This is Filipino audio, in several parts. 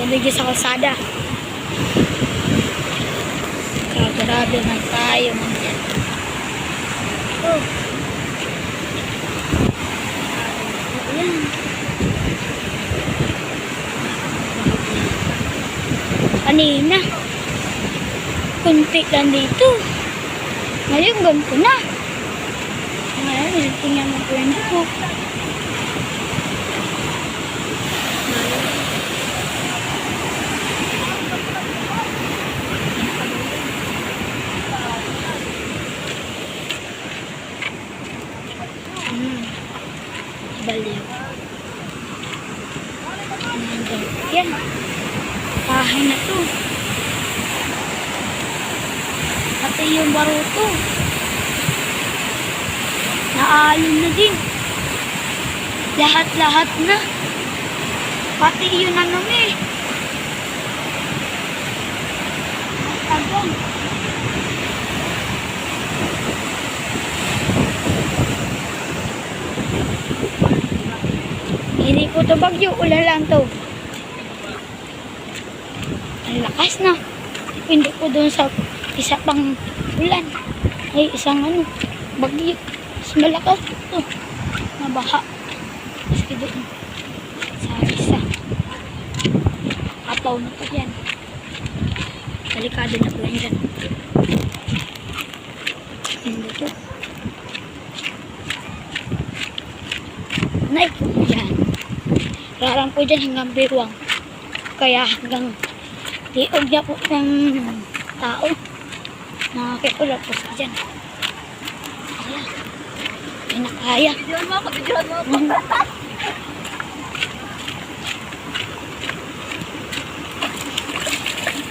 Naligis sa kalsada. Grabe man tayo man yan. Oh. Ayan. Kanina. Kunti lang dito. Ngayon, ganito na. Ngayon, tingnan mo po yun po. Baliw. Yan. Bahay na to. Pati yung baruto. Naalon na din. Lahat-lahat na. Pati yun ano eh. Tagal. Hindi ko to bagyo, ulan lang to. Ang lakas na. Hindi ko doon sa isa pang ulan. Ay, isang ano, bagyo. Mas malakas to. Mabaha. Kasi doon. Sa isa. Apaw na po yan. Delikado na po yan dyan. Hindi to. Naik po dyan. Rarang po dyan hanggang biwang. Kaya hanggang liog niya po ng tao. Nakakipulap po sa dyan. Ayan. Ay nakaya. Bidyohan mo ako, bidyohan mo ako.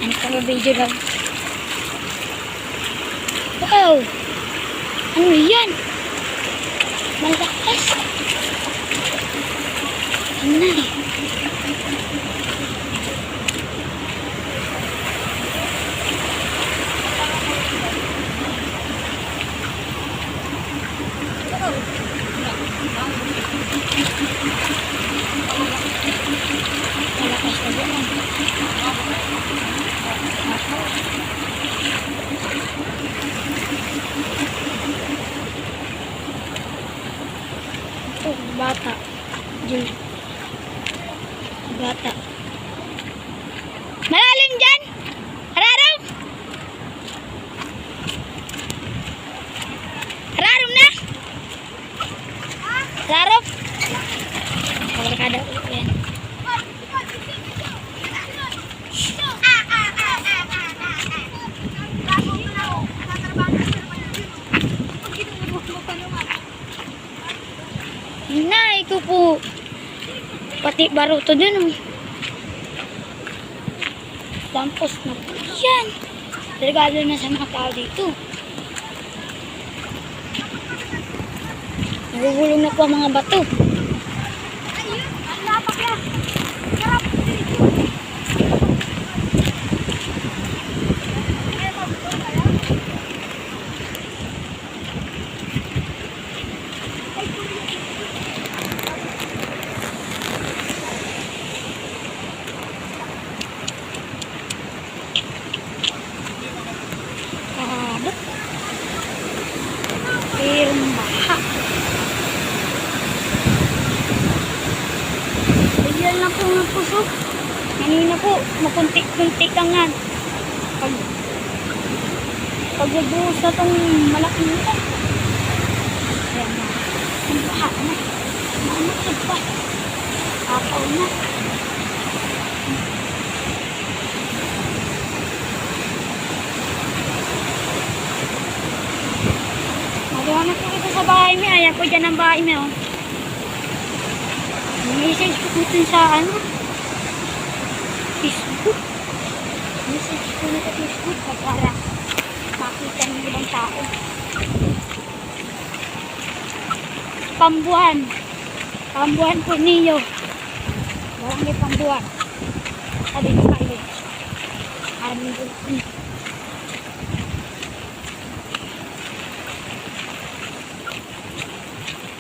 Ano pa ba video lang? Wow! Ano yan? Malakas! Ano eh? Malakas na doon. Oh, bata. Diyan. Bata. Malalim dyan! Hararam! Hararam na! Hararam! Kabarkada ko yan. Nay ko po. Pati baruto dun. Lampos na po yan. Delikado na sa mga tao dito. Nagugulong na po ang mga bato. Ayun, ang lapak yan. Sarap. Pero baha. Bigyan lang po ng pusok. Kanina po, makuntik-kuntik lang yan. Pag nabuhos na itong malaking nila. Ayan na. Ang baha na. Maanakad pa. Kapaw na. Magawa po ito sa bahay mo. Ayan po dyan ang bahay mo. Message ko dito sa ano? Facebook. Message ko na sa Facebook para makita ng ibang tao. Pambuhan. Pambuhan po ninyo. Barangay Pambuhan. Sabi ko kayo. Amin po.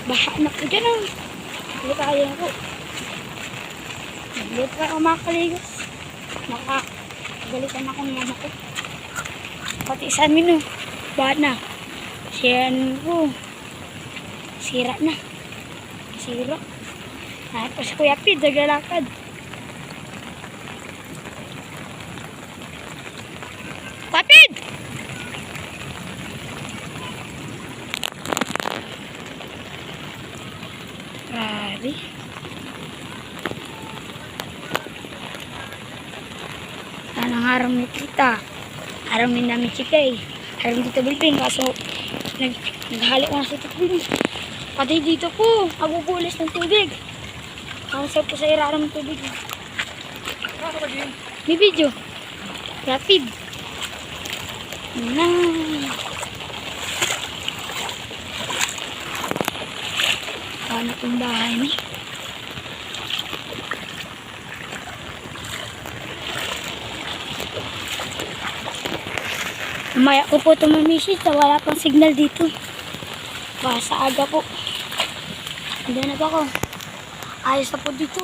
Baha na po dyan oh. Hindi kaya na po. Hindi pa ako makaligas. Makagalitan ako ng mama ko. Pati sa amin, oh. Bahan na. Siyan ko. Sira na. Sira. Tapos si Kuya Pid, naglalakad. Kuya Pid! Grabe. Tanang harap ni tita. Haramin namin chikay. Haram dito bilping. Kaso, naghalik ko na si tita. Pati dito po, magugulis ng tubig. Kausap ko sa iraram ng tubig. May video. Rapid. Na. Paano itong bahay ni? Mamaya ko po tumamisis na wala pang signal dito. Baka sa aga po. Hindi na ba ako? Ayos na po dito.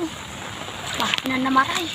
Bakit na namaray?